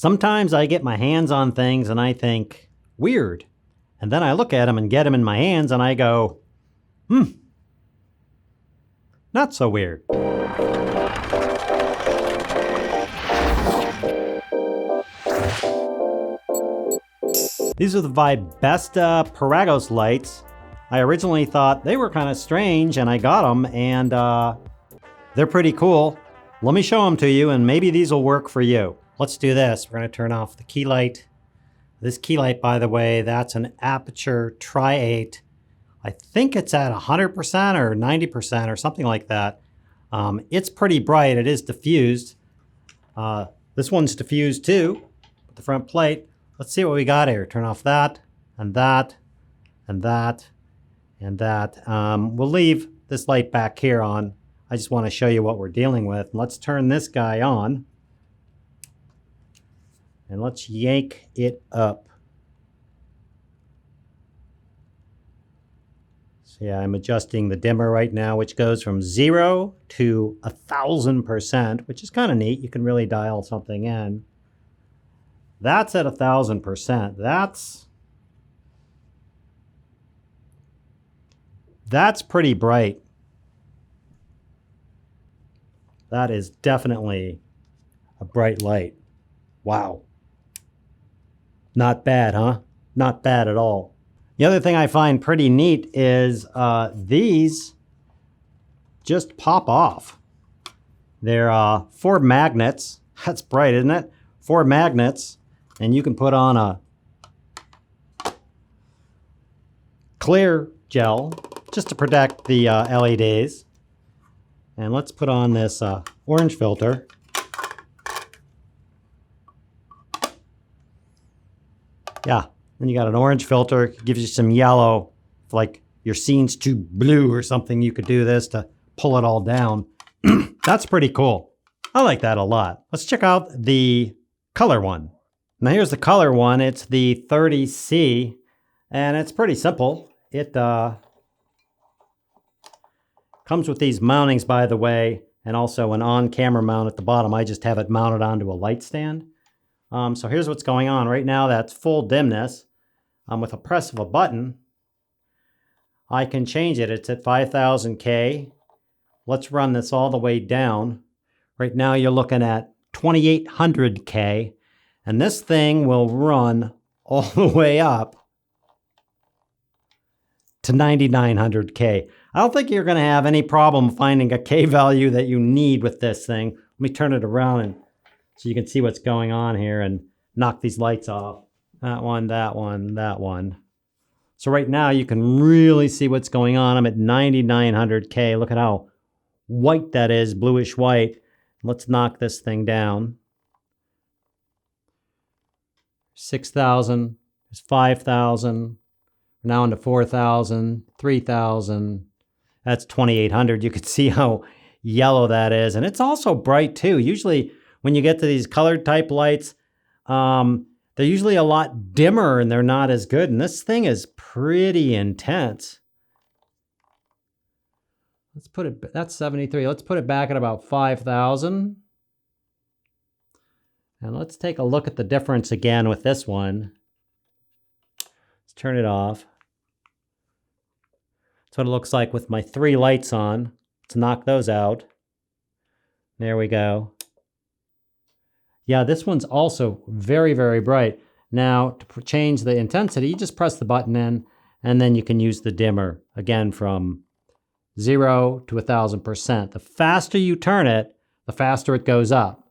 Sometimes I get my hands on things and I think, weird. And then I look at them and get them in my hands and I go, not so weird. These are the Vibesta Peragos lights. I originally thought they were kind of strange and I got them and they're pretty cool. Let me show them to you and maybe these will work for you. Let's do this. We're going to turn off the key light. This key light, by the way, that's an Aperture Tri-8. I think it's at 100% or 90% or something like that. It's pretty bright. It is diffused. This one's diffused too, with the front plate. Let's see what we got here. Turn off that, and that, and that, and that. We'll leave this light back here on. I just want to show you what we're dealing with. Let's turn this guy on. And let's yank it up. So yeah, I'm adjusting the dimmer right now, which goes from 0 to 1,000%, which is kind of neat. You can really dial something in. That's at 1,000%. That's pretty bright. That is definitely a bright light. Wow. Not bad, huh? Not bad at all. The other thing I find pretty neat is these just pop off. They're 4 magnets. That's bright, isn't it? 4 magnets, and you can put on a clear gel just to protect the LEDs. And let's put on this orange filter. Yeah, then you got an orange filter. It gives you some yellow. If like your scene's too blue or something, you could do this to pull it all down. That's pretty cool. I like that a lot. Let's check out the color one. Now here's the color one. It's the 30C, and it's pretty simple. It comes with these mountings, by the way, and also an on-camera mount at the bottom. I just have it mounted onto a light stand. So here's what's going on. Right now that's full dimness. With a press of a button, I can change it. It's at 5000K. Let's run this all the way down. Right now you're looking at 2800K. And this thing will run all the way up to 9900K. I don't think you're going to have any problem finding a K value that you need with this thing. Let me turn it around and so you can see what's going on here and knock these lights off. That one, that one, that one. So right now you can really see what's going on. I'm at 9900K. Look at how white that is, bluish white. Let's knock this thing down. 6,000, 5,000, now into 4,000, 3,000. That's 2,800. You can see how yellow that is. And it's also bright too. Usually when you get to these colored type lights, they're usually a lot dimmer and they're not as good. And this thing is pretty intense. Let's put it, that's 73. Let's put it back at about 5,000. And let's take a look at the difference again with this one. Let's turn it off. That's what it looks like with my 3 lights on. Let's knock those out. There we go. Yeah, this one's also very, very bright. Now, to change the intensity, you just press the button in, and then you can use the dimmer, again, from 0 to 1,000%. The faster you turn it, the faster it goes up.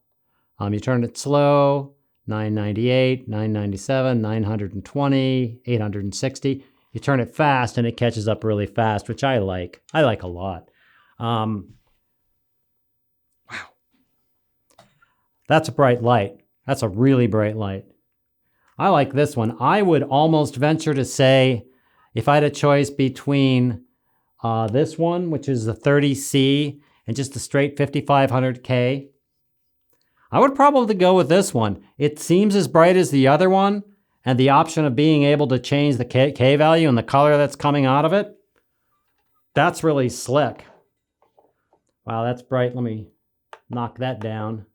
You turn it slow, 998, 997, 920, 860. You turn it fast, and it catches up really fast, which I like. I like a lot. Wow. That's a bright light. That's a really bright light. I like this one. I would almost venture to say, if I had a choice between this one, which is the 30C, and just a straight 5500K, I would probably go with this one. It seems as bright as the other one, and the option of being able to change the K value and the color that's coming out of it, that's really slick. Wow, that's bright. Let me knock that down.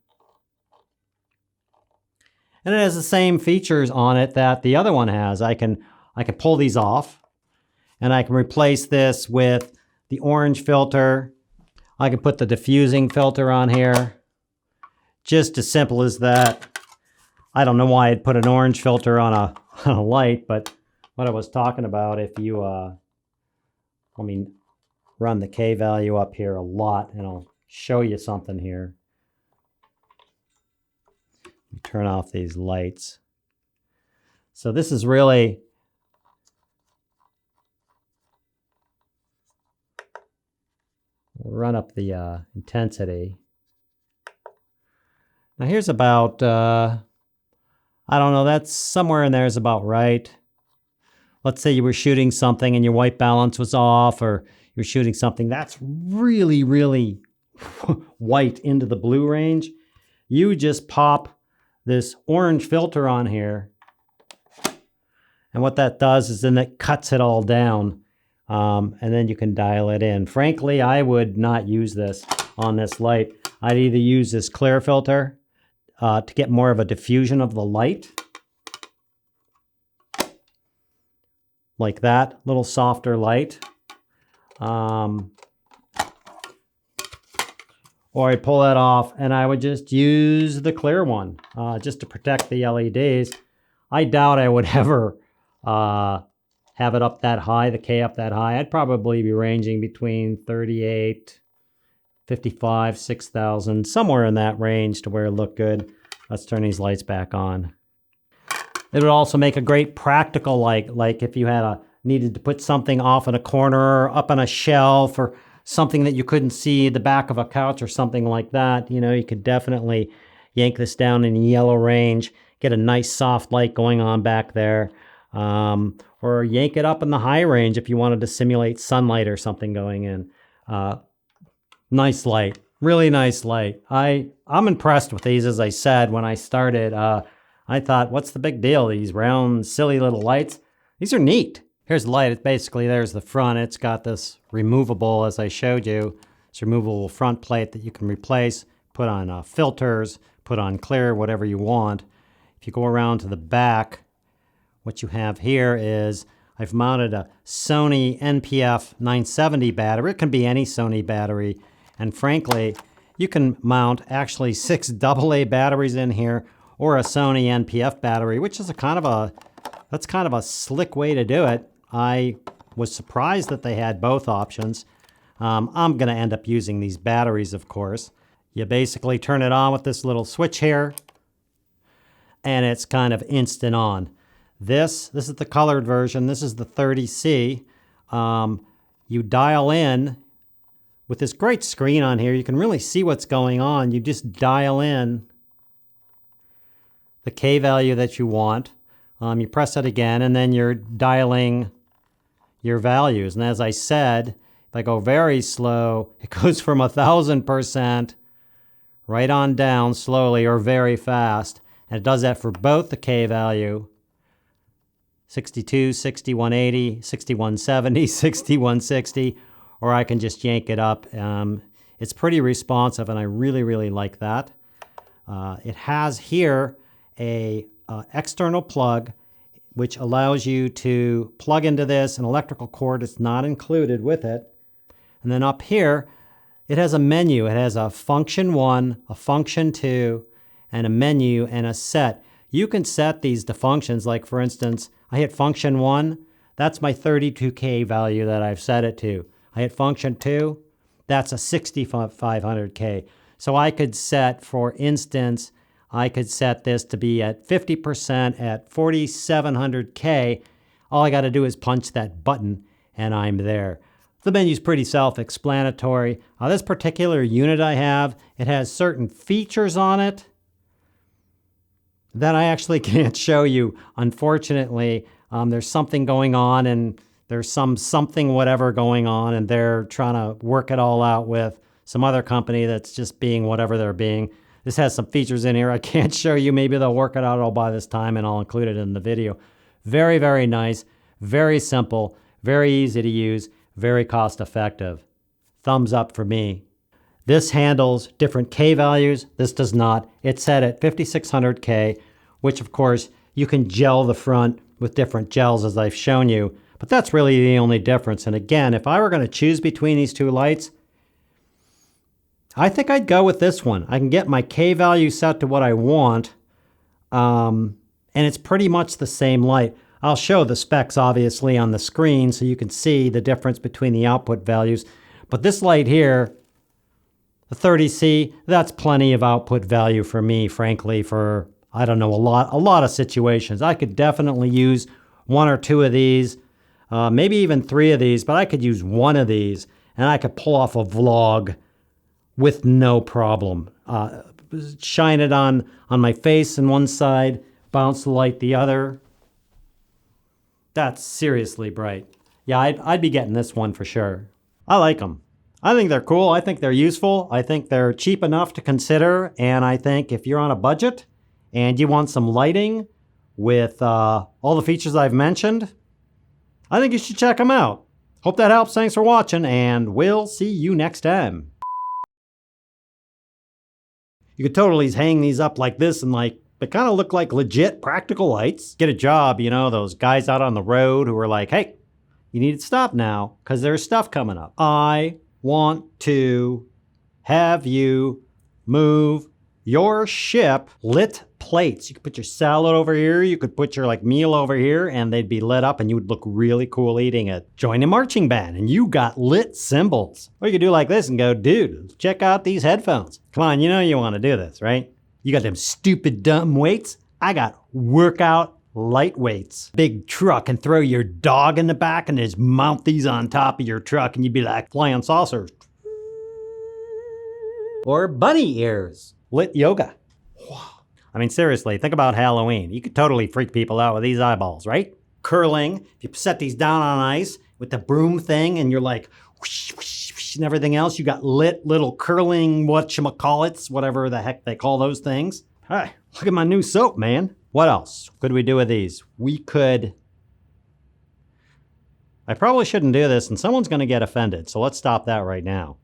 And it has the same features on it that the other one has. I can pull these off, and I can replace this with the orange filter. I can put the diffusing filter on here. Just as simple as that. I don't know why I'd put an orange filter on a light, but what I was talking about, if you, let me run the K value up here a lot, and I'll show you something here. Turn off these lights. So this is really run up the intensity. Now here's about, I don't know, that's somewhere in there is about right. Let's say you were shooting something and your white balance was off, or you're shooting something that's really, really white into the blue range. You just pop this orange filter on here, and what that does is then it cuts it all down, and then you can dial it in. Frankly, I would not use this on this light. I'd either use this clear filter to get more of a diffusion of the light, like that, little softer light. Or I'd pull that off and I would just use the clear one just to protect the LEDs. I doubt I would ever have it up that high, the K up that high. I'd probably be ranging between 38, 55, 6,000, somewhere in that range to where it looked good. Let's turn these lights back on. It would also make a great practical light, like if you had needed to put something off in a corner or up on a shelf, or something that you couldn't see the back of a couch or something like that. You know, you could definitely yank this down in yellow range, get a nice soft light going on back there, or yank it up in the high range if you wanted to simulate sunlight or something going in. Nice light, really nice light. I'm impressed with these. As I said when I started, I thought, what's the big deal? These round, silly little lights. These are neat. Here's the light. It's basically, there's the front. It's got this removable, as I showed you, this removable front plate that you can replace, put on filters, put on clear, whatever you want. If you go around to the back, what you have here is I've mounted a Sony NPF 970 battery. It can be any Sony battery. And frankly, you can mount actually 6 AA batteries in here, or a Sony NPF battery, which is that's kind of a slick way to do it. I was surprised that they had both options. I'm going to end up using these batteries, of course. You basically turn it on with this little switch here, and it's kind of instant on. This is the colored version. This is the 30C. You dial in with this great screen on here. You can really see what's going on. You just dial in the K value that you want. You press it again, and then you're dialing your values. And as I said, if I go very slow, it goes from 1,000% right on down slowly, or very fast. And it does that for both the K value, 62, 6180, 6170, 6160, or I can just yank it up. It's pretty responsive, and I really, really like that. It has here a external plug, which allows you to plug into this an electrical cord. It's not included with it. And then up here, it has a menu. It has a function 1, a function 2, and a menu and a set. You can set these to functions. Like for instance, I hit function 1, that's my 32K value that I've set it to. I hit function 2, that's a 6500K. So I could set, for instance, I could set this to be at 50% at 4700K. All I got to do is punch that button and I'm there. The menu's pretty self-explanatory. This particular unit I have, it has certain features on it that I actually can't show you. Unfortunately, there's something going on, and there's something whatever going on, and they're trying to work it all out with some other company that's just being whatever they're being. This has some features in here I can't show you. Maybe they'll work it out all by this time, and I'll include it in the video. Very, very nice, very simple, very easy to use, very cost effective. Thumbs up for me. This handles different K values. This does not. It's set at 5600K, which of course you can gel the front with different gels as I've shown you, but that's really the only difference. And again, if I were going to choose between these two lights, I think I'd go with this one. I can get my K value set to what I want, and it's pretty much the same light. I'll show the specs obviously on the screen so you can see the difference between the output values. But this light here, the 30C, that's plenty of output value for me, frankly, for, I don't know, a lot of situations. I could definitely use 1 or 2 of these, maybe even 3 of these, but I could use 1 of these and I could pull off a vlog with no problem. Shine it on my face on one side, bounce the light the other. That's seriously bright. Yeah, I'd be getting this one for sure. I like them. I think they're cool. I think they're useful. I think they're cheap enough to consider. And I think if you're on a budget and you want some lighting with all the features I've mentioned, I think you should check them out. Hope that helps. Thanks for watching, and we'll see you next time. You could totally hang these up like this and they kind of look like legit practical lights. Get a job, you know, those guys out on the road who are like, hey, you need to stop now because there's stuff coming up. I want to have you move your ship lit plates. You could put your salad over here, you could put your meal over here, and they'd be lit up and you would look really cool eating it. Join a marching band and you got lit symbols. Or you could do like this and go, dude, check out these headphones. Come on, you know you want to do this, right? You got them stupid dumb weights. I got workout light weights. Big truck, and throw your dog in the back and just mount these on top of your truck and you'd be like flying saucers. Or bunny ears. Lit yoga. I mean, seriously, think about Halloween. You could totally freak people out with these eyeballs, right? Curling. If you set these down on ice with the broom thing and you're like whoosh, whoosh, whoosh, and everything else, you got lit little curling whatchamacallits, whatever the heck they call those things. Hey, look at my new soap, man. What else could we do with these? We could... I probably shouldn't do this and someone's going to get offended, so let's stop that right now.